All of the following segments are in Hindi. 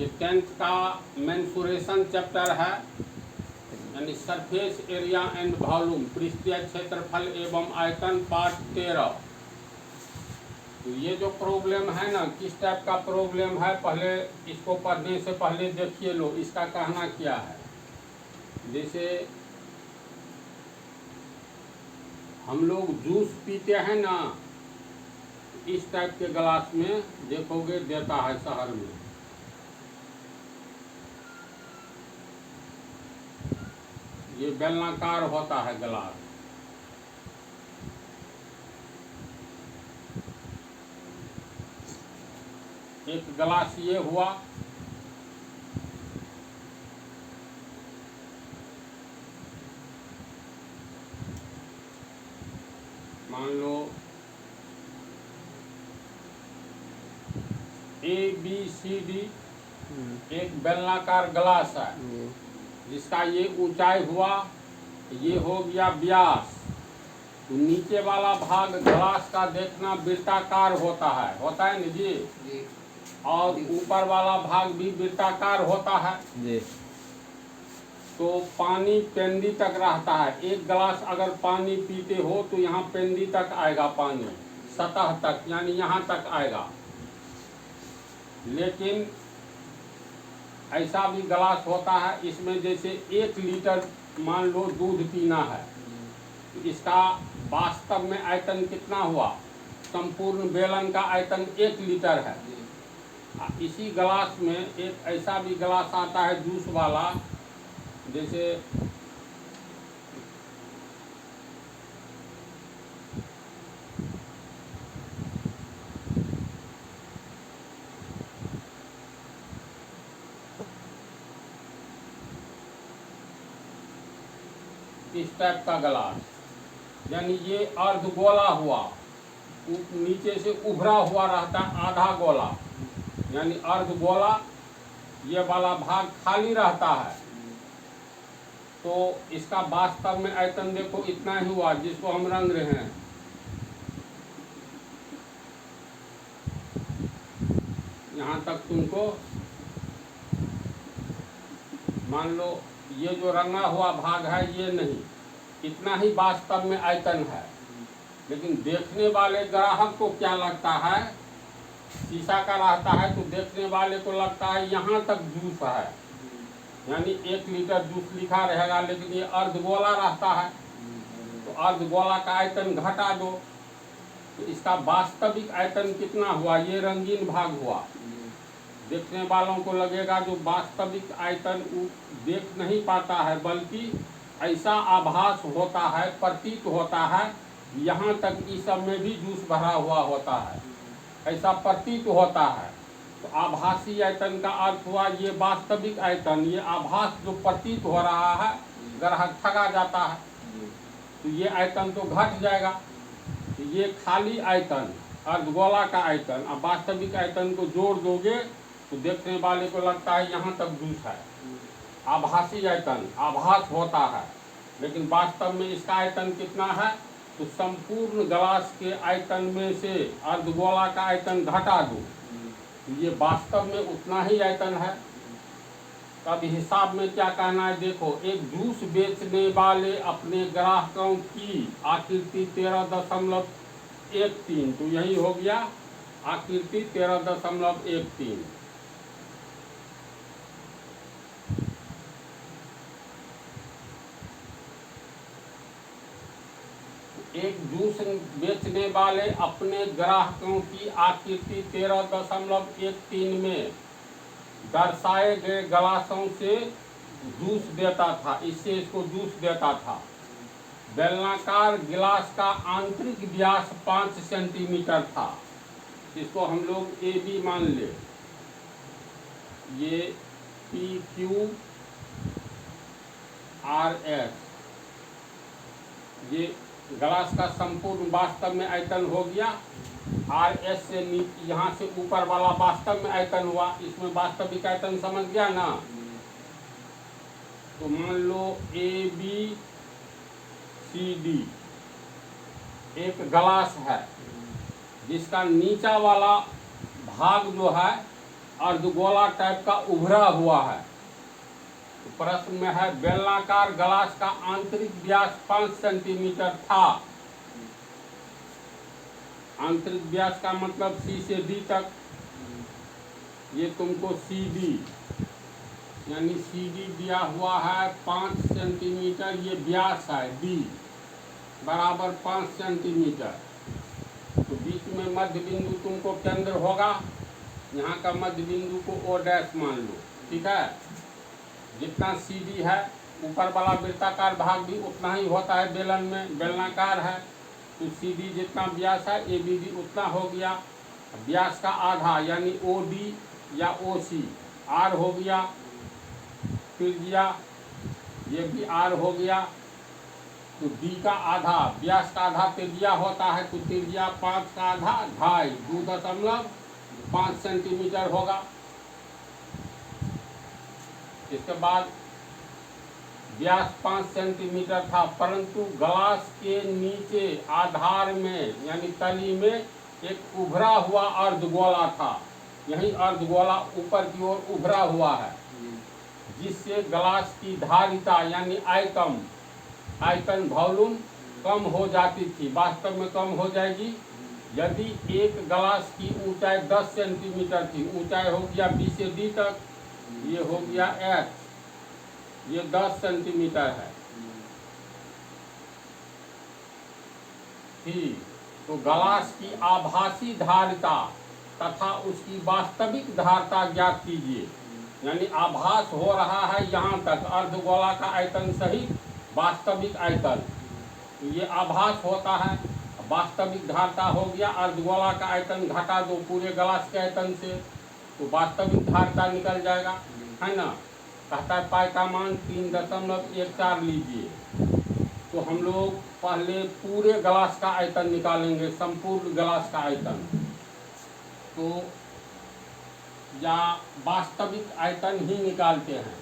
ये 10th का मेंसुरेशन चैप्टर है, यानी सरफेस एरिया एंड वॉल्यूम, पृष्ठीय क्षेत्रफल एवं आयतन, पार्ट 13। तो ये जो प्रॉब्लम है ना, किस टाइप का प्रॉब्लम है, पहले इसको पढ़ने से पहले देखिए लो इसका कहना क्या है। जैसे हम लोग जूस पीते हैं ना, इस टाइप के गिलास में देखोगे देता है शहर में। ये बेलनाकार होता है गिलास। एक गिलास ये हुआ, मान लो ABCD एक बेलनाकार गिलास है, जिसका ये ऊंचाई हुआ, ये हो गया व्यास। तो नीचे वाला भाग गिलास का देखना वृत्ताकार होता है ना जी? और ऊपर वाला भाग भी वृत्ताकार होता है जी। तो पानी पेंदी तक रहता है। एक गिलास अगर पानी पीते हो तो यहाँ पेंदी तक आएगा पानी, सतह तक, यानी यहाँ तक आएगा। लेकिन ऐसा भी गिलास होता है, इसमें जैसे 1 लीटर मान लो दूध पीना है, तो इसका वास्तव में आयतन कितना हुआ? संपूर्ण बेलन का आयतन 1 लीटर है। इसी गिलास में एक ऐसा भी गिलास आता है जूस वाला, जैसे इस टाइप का गिलास, यानी ये अर्धगोला हुआ, नीचे से उभरा हुआ रहता है आधा गोला, यानी अर्धगोला। ये वाला भाग खाली रहता है। तो इसका वास्तव में आयतन देखो इतना ही हुआ, जिसको हम रंग रहे हैं। यहाँ तक तुमको मान लो ये जो रंगा हुआ भाग है ये नहीं, इतना ही वास्तव में आयतन है। लेकिन देखने वाले ग्राहक को क्या लगता है, शीशा का रहता है तो देखने वाले को लगता है यहाँ तक जूस है, यानी 1 लीटर जूस लिखा रहेगा, लेकिन ये अर्धगोला रहता है। तो अर्धगोला का आयतन घटा दो, तो इसका वास्तविक आयतन कितना हुआ? ये रंगीन भाग हुआ। देखने वालों को लगेगा जो वास्तविक आयतन देख नहीं पाता है, बल्कि ऐसा आभास होता है, प्रतीत होता है, यहाँ तक इस सब में भी जूस भरा हुआ होता है, ऐसा प्रतीत होता है। तो आभासी आयतन का अर्थ हुआ ये वास्तविक आयतन, ये आभास जो प्रतीत हो रहा है, ग्राहक ठगा जाता है, तो ये आयतन तो घट जाएगा। तो ये खाली आयतन, अर्धगोला का आयतन, अब वास्तविक आयतन को जोड़ दोगे तो देखने वाले को लगता है यहाँ तक जूस है। आभासी आयतन, आभास होता है, लेकिन वास्तव में इसका आयतन कितना है? तो संपूर्ण गिलास के आयतन में से अर्धगोला का आयतन घटा दो, तो ये वास्तव में उतना ही आयतन है। तब हिसाब में क्या कहना है देखो, एक जूस बेचने वाले अपने ग्राहकों की आकृति 13.13, तो यही हो गया आकृति 13.13। एक जूस बेचने वाले अपने ग्राहकों की आकृति 13.13 में दर्शाए गए गिलासों से जूस देता था, इससे इसको जूस देता था। बेलनाकार गिलास का आंतरिक व्यास 5 सेंटीमीटर था, इसको हम लोग AB मान ले। ये PQRS, ये गिलास का संपूर्ण वास्तव में आयतन हो गया। RS से नीचे, यहाँ से ऊपर वाला वास्तव में आयतन हुआ, इसमें वास्तविक आयतन समझ गया ना। तो मान लो ABCD एक गिलास है, जिसका नीचा वाला भाग जो है अर्धगोला टाइप का उभरा हुआ है। तो प्रश्न में है बेलनाकार ग्लास का आंतरिक व्यास 5 सेंटीमीटर था। आंतरिक व्यास का मतलब सी से डी तक, ये तुमको सी डी यानी सी डी दिया हुआ है 5 सेंटीमीटर, ये व्यास है डी बराबर 5 सेंटीमीटर। तो बीच में मध्य बिंदु तुमको केंद्र होगा, यहाँ का मध्य बिंदु को ओ डैश मान लो, ठीक है। जितना सी डी है ऊपर वाला वृत्ताकार भाग भी उतना ही होता है बेलन में, बेलनाकार है तो सी डी जितना व्यास है ए बी डी उतना हो गया। व्यास का आधा यानी ओ डी या ओ सी आर हो गया, त्रिज्या ये भी आर हो गया। तो डी का आधा, व्यास का आधा त्रिज्या होता है, तो त्रिज्या 5 का आधा 2.5 सेंटीमीटर होगा। इसके बाद व्यास 5 सेंटीमीटर था, परंतु ग्लास के नीचे आधार में यानी तली में एक उभरा हुआ अर्धगोला था। यही अर्धगोला ऊपर की ओर उभरा हुआ है, जिससे ग्लास की धारिता यानी आयतन वॉल्यूम कम हो जाती थी, वास्तव में कम हो जाएगी। यदि एक ग्लास की ऊंचाई 10 सेंटीमीटर थी, ऊंचाई हो गया बी से डी तक, ये हो गया एच, ये 10 सेंटीमीटर है, ठीक। तो ग्लास की आभासी धारिता तथा उसकी वास्तविक धारिता ज्ञात कीजिए। यानी आभास हो रहा है यहाँ तक अर्धगोला का आयतन सहित वास्तविक आयतन, ये आभास होता है। वास्तविक धारिता हो गया, अर्धगोला का आयतन घटा दो पूरे ग्लास के आयतन से तो वास्तविक धारिता निकल जाएगा, है ना। कहता है पाई का मान 3.14 लीजिए। तो हम लोग पहले पूरे ग्लास का आयतन निकालेंगे, संपूर्ण ग्लास का आयतन। तो या वास्तविक आयतन ही निकालते हैं,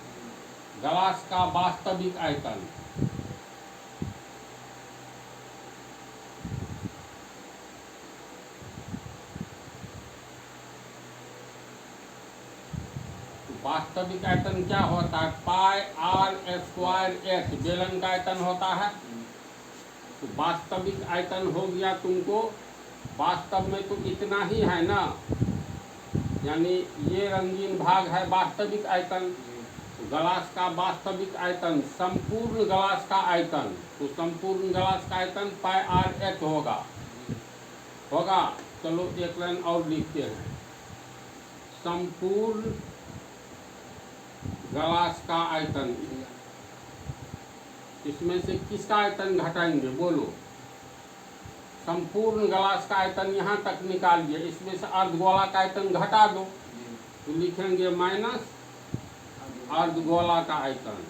ग्लास का वास्तविक आयतन। वास्तविक आयतन क्या होता है, पाई आर स्क्वायर एच बेलन का आयतन होता है। तो वास्तविक आयतन हो गया तुमको, वास्तव में तो इतना ही है ना, यानी ये रंगीन भाग है वास्तविक आयतन। तो ग्लास का वास्तविक आयतन संपूर्ण ग्लास का आयतन, तो संपूर्ण ग्लास का आयतन पाई आर एच होगा। चलो एक लाइन और लिखते हैं, संपूर्ण ग्लास का आयतन। इसमें से किसका आयतन घटाएंगे बोलो, संपूर्ण ग्लास का आयतन यहाँ तक निकालिए, इसमें से अर्धगोला का आयतन घटा दो, तो लिखेंगे माइनस अर्धगोला का आयतन।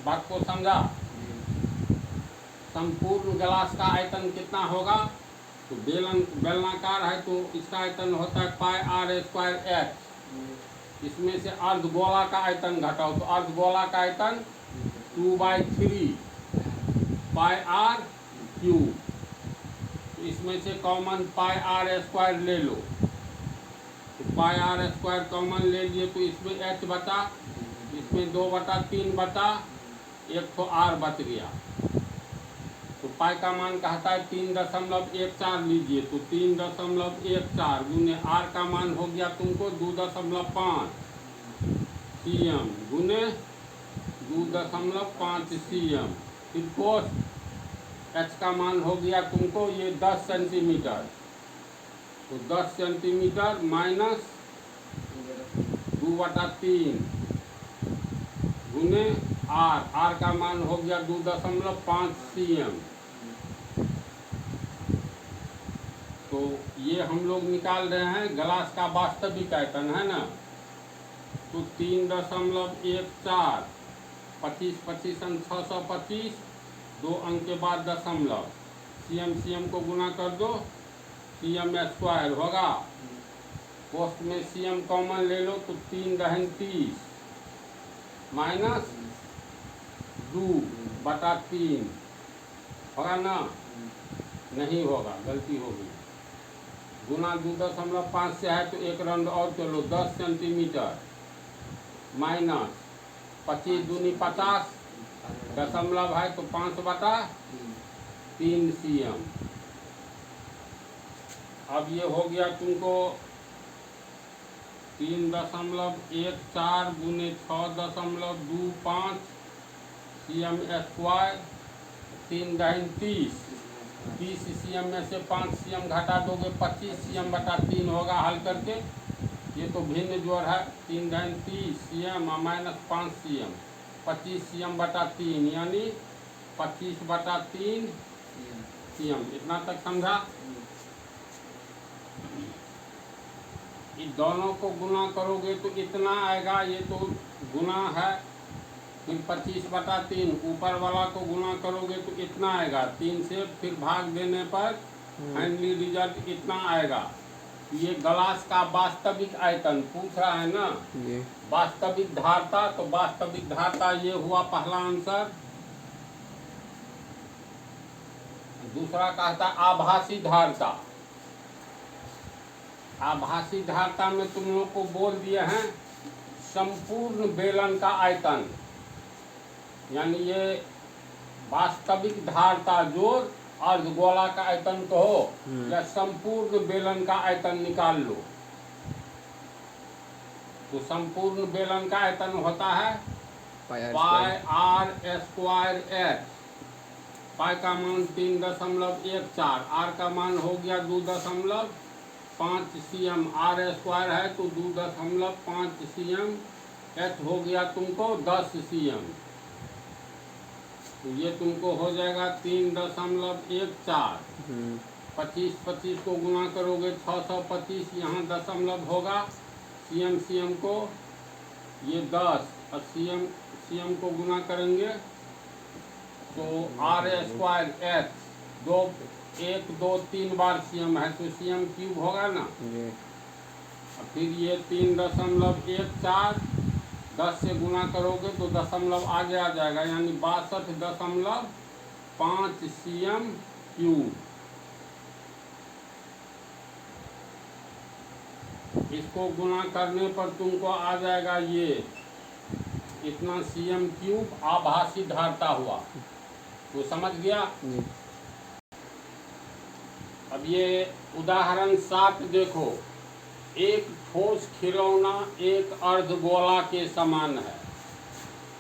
बात को समझा। संपूर्ण ग्लास का आयतन कितना होगा, तो बेलनाकार है तो इसका आयतन होता है पाई आर स्क्वायर एच। इसमें से अर्धगोला का आयतन घटाओ, तो अर्धगोला का आयतन 2/3 पाई आर क्यू। तो इसमें से कॉमन पाई आर स्क्वायर ले लो, तो पाई आर स्क्वायर कॉमन ले लिए, तो इसमें एच बचा, इसमें 2/3 बचा, एक तो आर बच गया। तो पाई का मान कहता है 3.14 लीजिए, तो 3.14 गुने आर का मान हो गया तुमको 2.5 cm गुने 2.5 cm। फिर कोस एच का मान हो गया तुमको ये 10 सेंटीमीटर, तो 10 सेंटीमीटर माइनस 2/3 गुने आर का मान हो गया 2.5 cm। तो ये हम लोग निकाल रहे हैं ग्लास का वास्तविक आयतन, है ना। तो 3.14 25 25 625, 2 अंक के बाद दशमलव, cm को गुना कर दो, cm स्क्वायर होगा। पोस्ट में cm कॉमन ले लो, तो 3×30 माइनस 2/3 होगा ना? नहीं होगा, गलती होगी। गुना 2.5 से है तो एक राउंड और चलो, 10 सेंटीमीटर माइनस 25 दूनी 50, दशमलव है तो 5/3 cm। अब ये हो गया तुमको 3.14 गुने 6.25 cm स्क्वायर, 3×30, 30 cm में से 5 cm घटा दोगे 25 cm/3 होगा हल करके। ये तो भिन्न जोड़ है, 3×30 cm माइनस 5 cm, 25 cm/3 यानी 25/3 cm। इतना तक समझा? इस दोनों को गुना करोगे तो इतना आएगा, ये तो गुना है, फिर 25/3 ऊपर वाला को गुना करोगे तो इतना आएगा, 3 से फिर भाग देने पर फाइनली रिजल्ट इतना आएगा। ये ग्लास का वास्तविक आयतन पूछ रहा है ना, वास्तविक धारता, तो वास्तविक धारता ये हुआ पहला आंसर। दूसरा कहता आभासी धारता। आभासी धारता में तुम लोग को बोल दिए हैं संपूर्ण बेलन का आयतन, यानी ये वास्तविक धारता जोड़ अर्धगोला का आयतन कहो या संपूर्ण बेलन का आयतन निकाल लो। तो संपूर्ण बेलन का आयतन होता है πr²h। पाई का मान 3.14, आर का मान हो गया 2.5 cm, r² है तो 2.5 cm, h हो गया तुमको 10 cm। तो ये तुमको हो जाएगा 3.14। 25 को गुना करोगे 625, यहाँ दशमलव होगा, cm को ये 10 और cm को गुना करेंगे तो r² h 1 2 3 बार cm है तो cm³ होगा ना। और फिर ये 3.14, 10 से गुना करोगे तो दशमलव आगे आ जाएगा, यानी 62.5 cm³। इसको गुना करने पर तुमको आ जाएगा ये इतना cm³ आभासी धारता हुआ। तो समझ गया? अब ये उदाहरण 7 देखो, एक ठोस खिलौना एक अर्धगोला के समान है,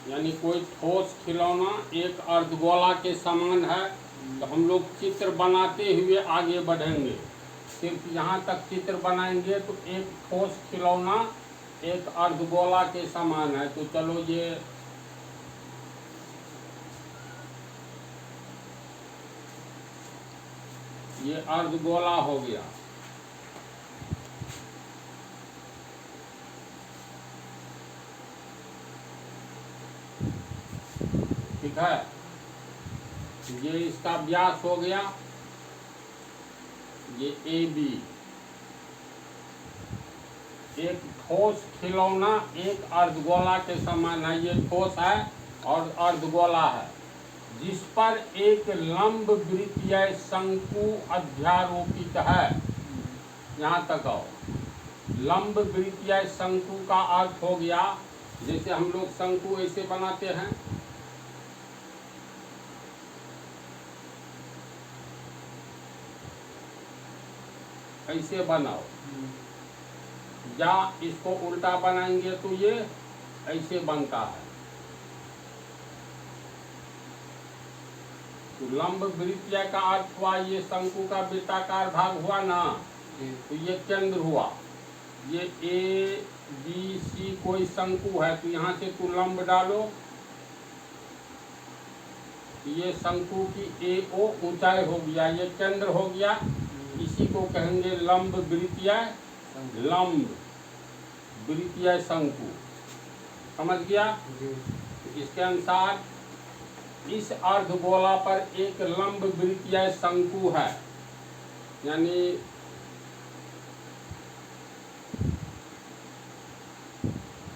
यानी कोई ठोस खिलौना एक अर्धगोला के समान है। तो हम लोग चित्र बनाते हुए आगे बढ़ेंगे, सिर्फ यहाँ तक चित्र बनाएंगे। तो एक ठोस खिलौना एक अर्धगोला के समान है, तो चलो ये अर्धगोला हो गया। ठीक है, ये इसका व्यास हो गया, ये AB। एक ठोस खिलौना एक अर्धगोला के समान है, ये ठोस है और अर्धगोला है, जिस पर एक लंब वृत्तीय शंकु अध्यारोपित है। यहाँ तक आओ। लंब वृत्तीय शंकु का अर्थ हो गया, जैसे हम लोग शंकु ऐसे बनाते हैं, ऐसे बनाओ, या इसको उल्टा बनाएंगे तो ये ऐसे बनता है। तो लंब वृत्तीय का अर्थ हुआ ये शंकु का वृत्ताकार भाग हुआ ना, तो ये केंद्र हुआ। ये ABC कोई शंकु है, तो यहाँ से तू लंब डालो, ये शंकु की AO ऊंचाई हो गया, ये केंद्र हो गया, इसी को कहेंगे लंब वृत्तीय शंकु। समझ गया? इसके अनुसार इस अर्धगोला पर एक लंब वृत्तीय शंकु है, यानी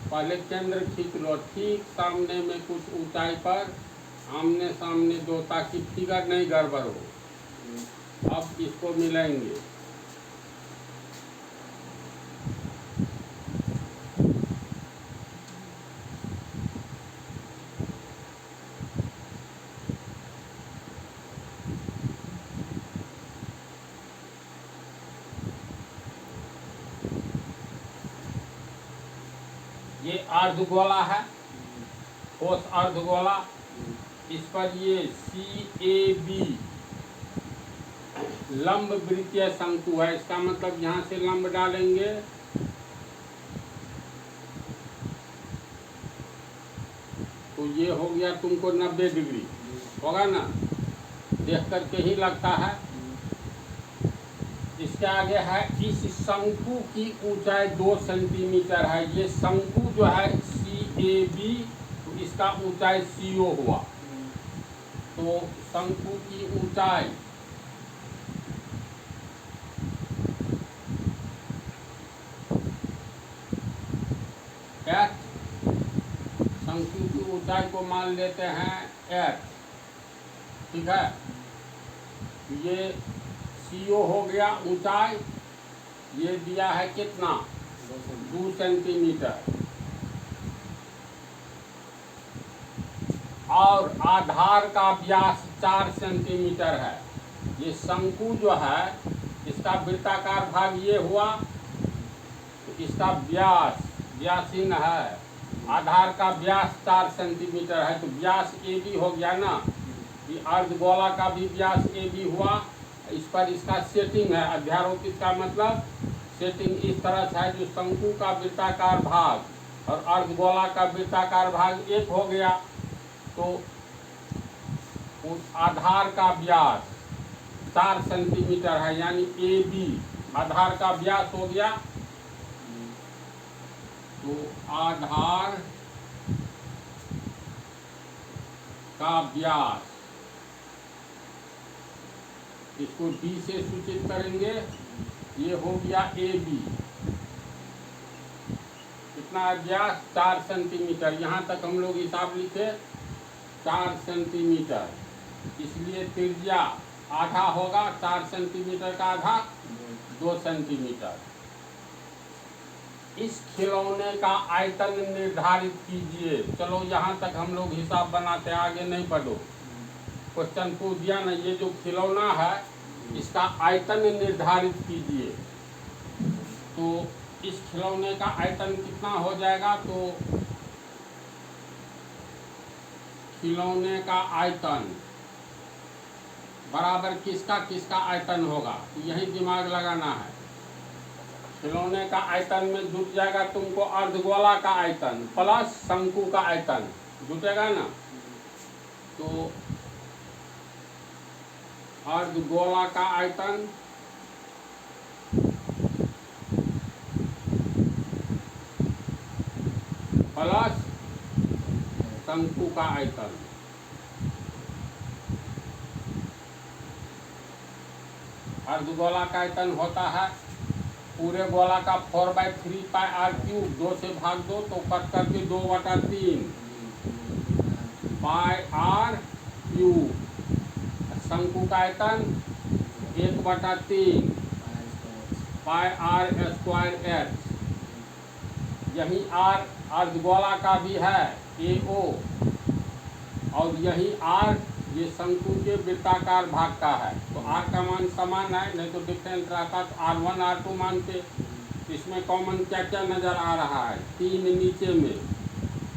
पहले केंद्र खींच लो, ठीक सामने में कुछ ऊंचाई पर आमने सामने दो, ताकि फिगर नहीं गड़बड़ हो। अब इसको मिलाएंगे। ये अर्धगोला है, ठोस अर्धगोला। इस पर ये CAB लंब वृत्तीय शंकु है। इसका मतलब यहाँ से लंब डालेंगे तो ये हो गया तुमको 90 डिग्री, होगा ना, देख करके ही लगता है। इसके आगे है, इस शंकु की ऊंचाई 2 सेंटीमीटर है। ये शंकु जो है CAB, तो इसका ऊंचाई CO हुआ। तो शंकु की ऊंचाई h, शंकु की ऊंचाई को मान लेते हैं h, ठीक है। ये CO हो गया ऊंचाई, ये दिया है कितना, 2 सेंटीमीटर। और आधार का व्यास 4 सेंटीमीटर है। ये शंकु जो है, इसका वृत्ताकार भाग ये हुआ, तो इसका व्यासीन है। आधार का व्यास 4 सेंटीमीटर है, तो व्यास AB हो गया ना। ये अर्धगोला का भी व्यास AB हुआ। इस पर इसका सेटिंग है, अध्यारोपित का मतलब सेटिंग इस तरह से है, जो शंकु का वृत्ताकार भाग और अर्धगोला का वृत्ताकार भाग एक हो गया। तो उस आधार का व्यास 4 सेंटीमीटर है, यानी AB आधार का व्यास हो गया। तो आधार का व्यास, इसको D से सूचित करेंगे, ये हो गया AB। कितना व्यास, 4 सेंटीमीटर। यहाँ तक हम लोग हिसाब लिखे 4 सेंटीमीटर, इसलिए त्रिज्या आधा होगा। 4 सेंटीमीटर का आधा 2 सेंटीमीटर। इस खिलौने का आयतन निर्धारित कीजिए। चलो यहाँ तक हम लोग हिसाब बनाते हैं, आगे नहीं बढ़ो। क्वेश्चन पूछ दिया ना, ये जो खिलौना है इसका आयतन निर्धारित कीजिए। तो इस खिलौने का आयतन कितना हो जाएगा, तो खिलौने का आयतन बराबर किसका किसका आयतन होगा, तो यही दिमाग लगाना है। खिलौने का आयतन में जुट जाएगा तुमको अर्धगोला का आयतन प्लस शंकु का आयतन, जुटेगा ना। तो अर्धगोला का आयतन प्लस शंकु का आयतन। अर्धगोला का आयतन होता है पूरे गोला का 4/3 पाई r क्यूब, 2 से भाग दो तो कट करके 2/3 पाई r क्यूब। शंकु का आयतन 1/3 पाई r स्क्वायर h। यही r अर्धगोला का भी है AO, और यही r ये शंकु के वृत्ताकार भाग का है। तो r का मान समान है, नहीं तो डिफरेंट रहता। तो R1 R2 मानते। इसमें कॉमन क्या क्या नज़र आ रहा है, 3 नीचे में,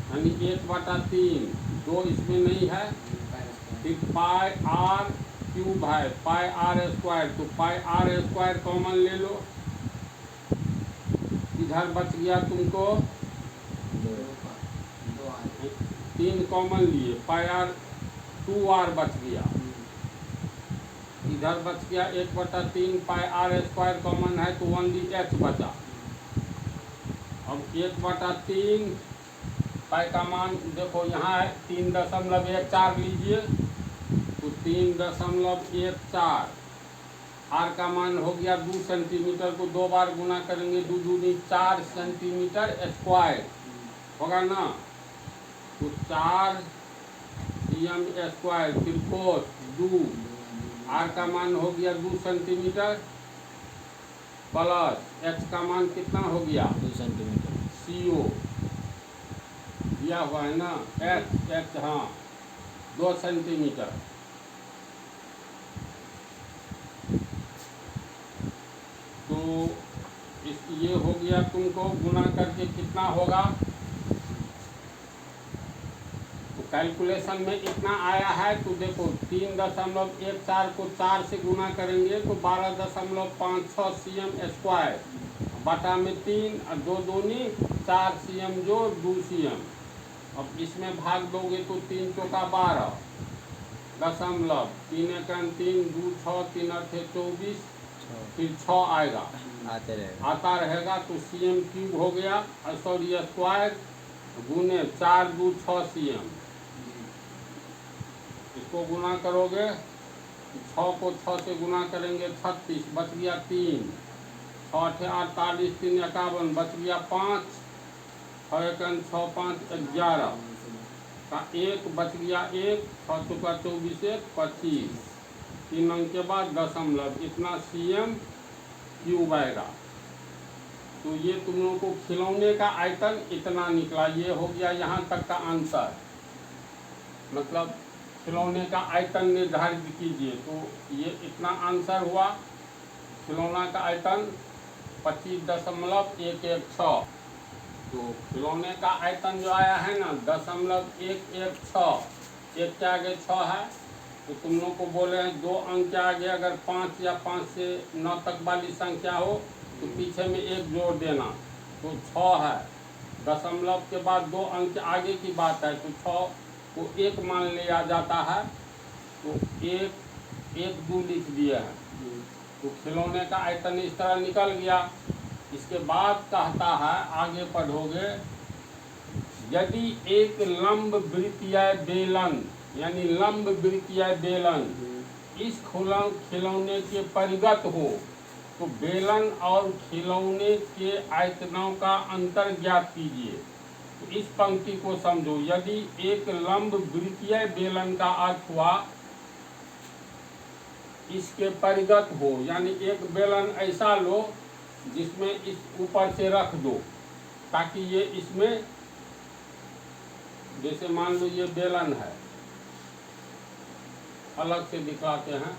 यानी 1/3, 2 इसमें नहीं है। फिर पाई r क्यूब है, पाई r स्क्वायर, तो पाई r स्क्वायर कॉमन ले लो। इधर बच गया तुमको 3 कॉमन लिए, पाई r 2r बच गया। इधर बच गया 1/3 पाई r स्क्वायर कॉमन है, तो ओनली h बचा। अब 1/3 पाई का मान देखो यहाँ है 3.14 लीजिए, तो 3.14 r का मान हो गया 2 सेंटीमीटर को 2 बार गुना करेंगे, 2 दूनी 4 सेंटीमीटर स्क्वायर होगा ना। तो 4 CM स्क्वायर फिर कोस 2, R का मान हो गया 2 सेंटीमीटर प्लस H का मान कितना हो गया 2 सेंटीमीटर। CO दिया हुआ है ना, H हाँ 2 सेंटीमीटर। तो ये हो गया, तुमको गुना करके कितना होगा, तो कैलकुलेशन में इतना आया है। तो देखो 3.14 को 4 से गुना करेंगे तो 12.56 CM स्क्वायर बटा में 3 और 2 दूनी 4 CM जो 2 CM। अब इसमें भाग दोगे तो 3 चौका 12 दशमलव 3 एकम 3 2 6 3 अठे 24 फिर 6 आएगा आता रहेगा। तो CM क्यूब हो गया, सॉरी स्क्वायर गुने 4 2 6 CM। इसको गुना करोगे 6 को 6 से गुना करेंगे 36 बच गया 3 6 अठे 48 3 51 बच गया 5 6 एकम 6 5 11 का 1 बच गया 1 6 चौका 24 1 25 3 अंक के बाद दशमलव इतना CM क्यूब आएगा। तो ये तुम लोगों को खिलौने का आयतन इतना निकला। ये हो गया यहाँ तक का आंसर, मतलब खिलौने का आयतन निर्धारित कीजिए। तो ये इतना आंसर हुआ, खिलौना का आयतन 25.116। तो खिलौने का आयतन जो आया है ना 0.116, एक के आगे 6 है। तो तुम लोग को बोले हैं 2 अंक के आगे अगर 5 या 5 से 9 तक वाली संख्या हो तो पीछे में 1 जोड़ देना, तो 6 है। दशमलव के बाद 2 अंक आगे की बात है तो 6 को 1 मान लिया जाता है, तो 1 1 2 लिख दिए हैं। तो खिलौने का आयतन इस तरह निकल गया। इसके बाद कहता है, आगे पढ़ोगे, यदि एक लंब वृत्तीय बेलन यानी लंब वृत्तीय बेलन इस खिलौने के परिगत हो तो बेलन और खिलौने के आयतनों का अंतर ज्ञात कीजिए। तो इस पंक्ति को समझो, यदि एक लंब वृत्तीय बेलन का अर्थ हुआ इसके परिगत हो, यानी एक बेलन ऐसा लो जिसमें इस ऊपर से रख दो ताकि ये इसमें, जैसे मान लो ये बेलन है, अलग से दिखाते हैं।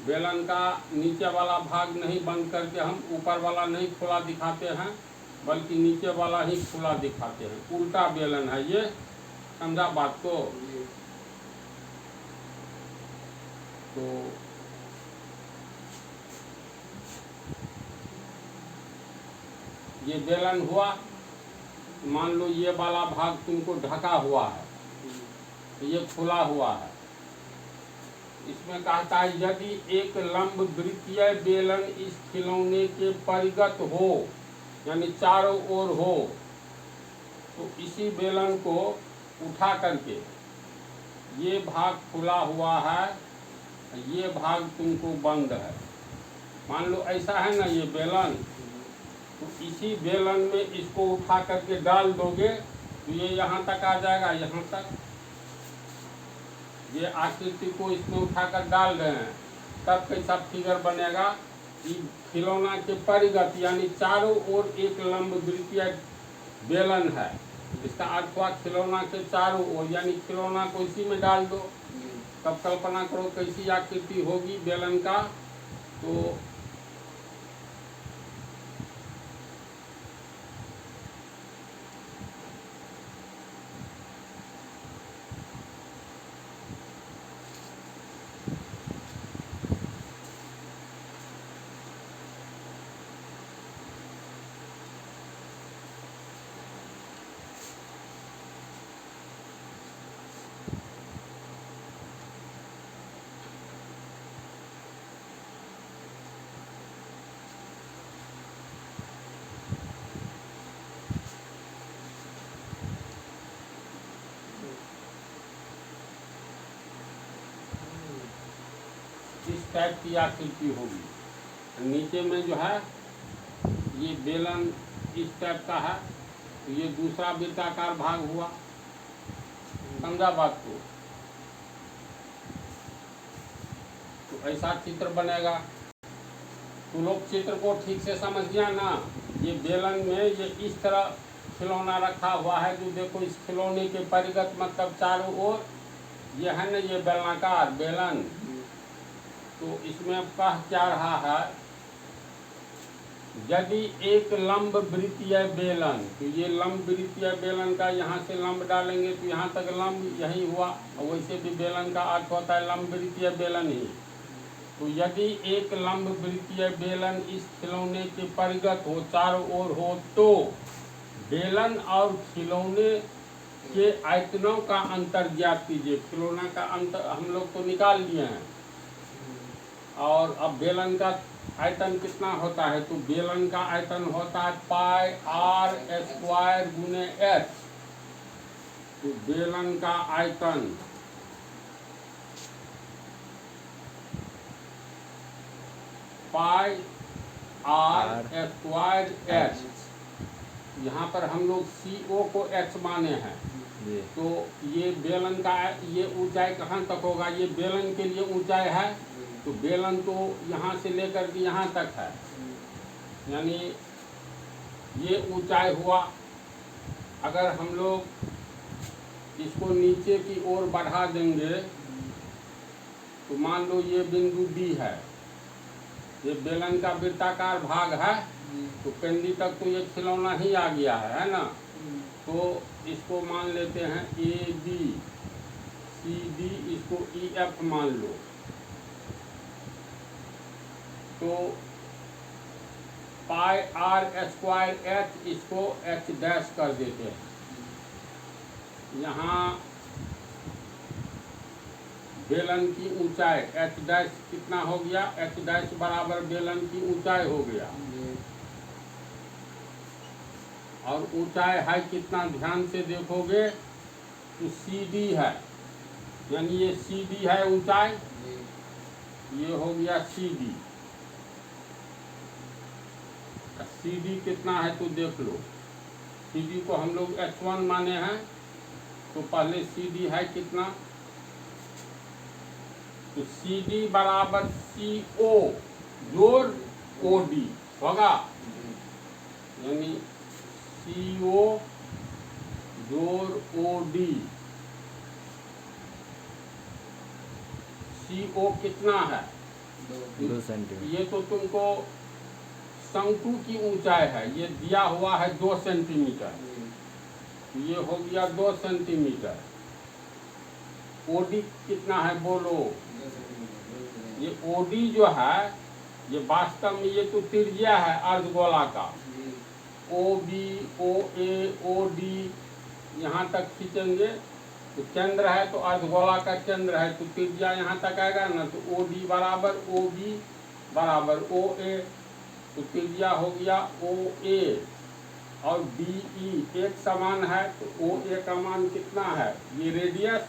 बेलन का नीचे वाला भाग नहीं बंद करके हम ऊपर वाला नहीं खुला दिखाते हैं, बल्कि नीचे वाला ही खुला दिखाते हैं। उल्टा बेलन है ये, समझा बात को। तो ये बेलन हुआ, मान लो ये वाला भाग तुमको ढका हुआ है, ये खुला हुआ है। इसमें कहता है यदि एक लंब वृत्तीय बेलन इस खिलौने के परिगत हो यानी चारों ओर हो, तो इसी बेलन को उठा करके, ये भाग खुला हुआ है, ये भाग तुमको बंद है। मान लो ऐसा है ना ये बेलन, तो इसी बेलन में इसको उठा करके डाल दोगे तो ये यहाँ तक आ जाएगा, यहाँ तक। ये आकृति को इसमें उठाकर डाल रहे हैं, तब कैसा फिगर बनेगा कि खिलौना के परिगत यानी चारों ओर एक लंब वृत्तीय बेलन है। इसका अर्थ हुआ खिलौना के चारों ओर, यानी खिलौना को इसी में डाल दो। तब कल्पना करो कैसी आकृति होगी बेलन का। तो इस टाइप की आकृति होगी। नीचे में जो है ये बेलन इस टाइप का है, तो ये दूसरा वृत्ताकार भाग हुआ। समझा बात को? तो ऐसा चित्र बनेगा। तो लोग चित्र को ठीक से समझ गया ना। ये बेलन में ये इस तरह खिलौना रखा हुआ है, जो देखो इस खिलौने के परिगत मतलब चारों ओर ये है ना, ये बेलनाकार बेलन। तो इसमें कह क्या रहा है, यदि एक लंब वृत्तीय बेलन, तो ये लंब वृत्तीय बेलन का यहाँ से लंब डालेंगे तो यहाँ तक लंब यही हुआ। और वैसे भी बेलन का अर्थ होता है लंब वृत्तीय बेलन ही। तो यदि एक लंब वृत्तीय बेलन इस खिलौने के परिगत हो, चारों ओर हो, तो बेलन और खिलौने के आयतनों का अंतर ज्ञात कीजिए। खिलौना का अंतर हम लोग तो निकाल लिए हैं, और अब बेलन का आयतन कितना होता है, तो बेलन का आयतन होता है पाई आर स्क्वायर गुने एच। तो बेलन का आयतन पाई आर स्क्वायर एच। यहाँ पर हम लोग CO को H माने हैं। तो ये बेलन का ये ऊंचाई कहाँ तक होगा, ये बेलन के लिए ऊंचाई है। तो बेलन तो यहाँ से लेकर के यहाँ तक है, यानी ये ऊंचाई हुआ। अगर हम लोग इसको नीचे की ओर बढ़ा देंगे तो मान लो ये बिंदु D है, ये बेलन का वृत्ताकार भाग है। तो केंद्र तक तो ये खिलौना ही आ गया है ना। तो इसको मान लेते हैं AB, CD, इसको EF मान लो। तो पाई आर स्क्वायर एच, इसको H डैश कर देते हैं। यहाँ बेलन की ऊंचाई H डैश कितना हो गया, H डैश बराबर बेलन की ऊंचाई हो गया। और ऊंचाई है कितना, ध्यान से देखोगे तो CD है, यानी ये CD है ऊंचाई, ये हो गया CD। CD कितना है तो देख लो। CD को हम लोग H1 माने हैं, तो पहले CD है कितना, तो CD बराबर CO जोड़ OD होगा, यानी CO जोड़ OD। CO कितना है, 2 सेंटीमीटर। ये तो तुमको शंकु की ऊंचाई है, ये दिया हुआ है 2 सेंटीमीटर। ये हो गया 2 सेंटीमीटर। OD कितना है बोलो, ये OD जो है ये वास्तव में ये तो त्रिज्या है अर्धगोला का। OB, OA, OD यहाँ तक खींचेंगे तो केंद्र है, तो अर्धगोला का केंद्र है, तो त्रिज्या यहाँ तक आएगा ना। तो OD बराबर OB बराबर OA, तो त्रिज्या हो गया OA और BE एक समान है। तो OA का मान कितना है, ये रेडियस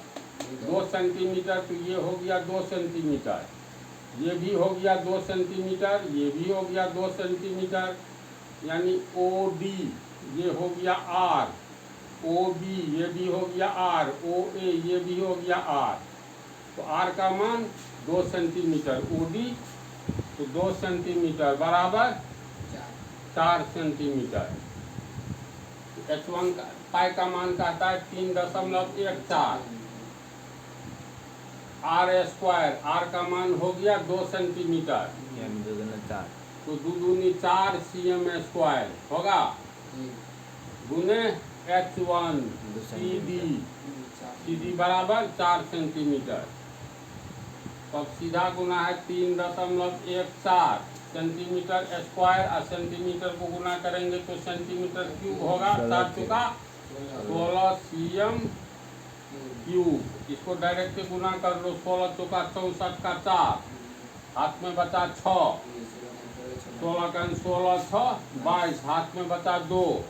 2 सेंटीमीटर, तो ये हो गया 2 सेंटीमीटर, ये भी हो गया 2 सेंटीमीटर, ये भी हो गया 2 सेंटीमीटर, यानी OD ये हो गया R, OB ये भी हो गया R, OA ये भी हो गया R। तो R का मान 2 सेंटीमीटर, OD तो 2 सेंटीमीटर बराबर 4 सेंटीमीटर। H1 का पाई का मान कहता है 3.14। R स्क्वायर, R का मान हो गया 2 सेंटीमीटर, तो 2 दूनी 4 cm स्क्वायर होगा गुने H1 CD बराबर 4 सेंटीमीटर। तो अब सीधा गुना है 3.14 सेंटीमीटर स्क्वायर, और सेंटीमीटर को गुना करेंगे तो सेंटीमीटर क्यूब होगा। 4 चुका 16 cm क्यूब। इसको डायरेक्ट गुना कर लो, 16 चुका 64 का 4, हाथ में बचा 6, 16 का 16 6 22, हाथ में बचा 2,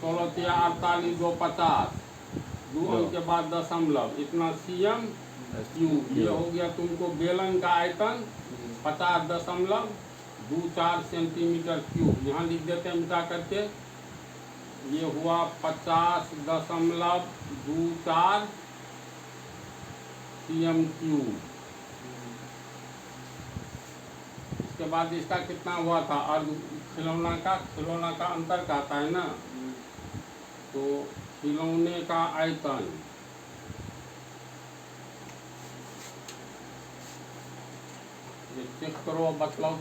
16 3 48 2 50, 2 अंक के बाद दशमलव, इतना cm क्यूब। ये हो गया तुमको बेलन का आयतन 50.24 सेंटीमीटर क्यूब। यहाँ लिख देते हैं मिटा करके ये हुआ 50.24 cm3। इसके बाद इसका कितना हुआ था, और खिलौना का अंतर कहता है ना, तो खिलौने का आयतन ये चेक करो, बतलाओ।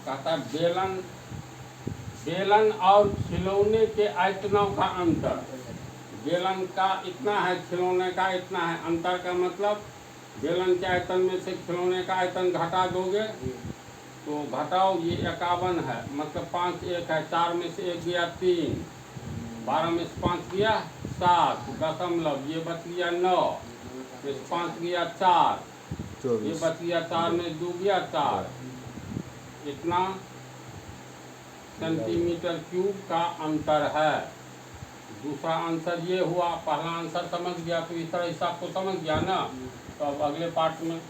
कहता है बेलन और खिलौने के आयतनों का अंतर। बेलन का इतना है, खिलौने का इतना है। अंतर का मतलब बेलन के आयतन में से खिलौने का आयतन घटा दोगे तो घटाओ, ये 51 है, मतलब 5 1 है, 4 में से 1 गया 3, 12 में से 5 गया 7 दशमलव, ये बच गया 9 में से 5 गया 4, ये बच गया 4 में 2 गया 4। इतना सेंटीमीटर क्यूब का अंतर है। दूसरा आंसर ये हुआ। पहला आंसर समझ गया तो इस तरह हिसाब को समझ गया ना। तो अब अगले पार्ट में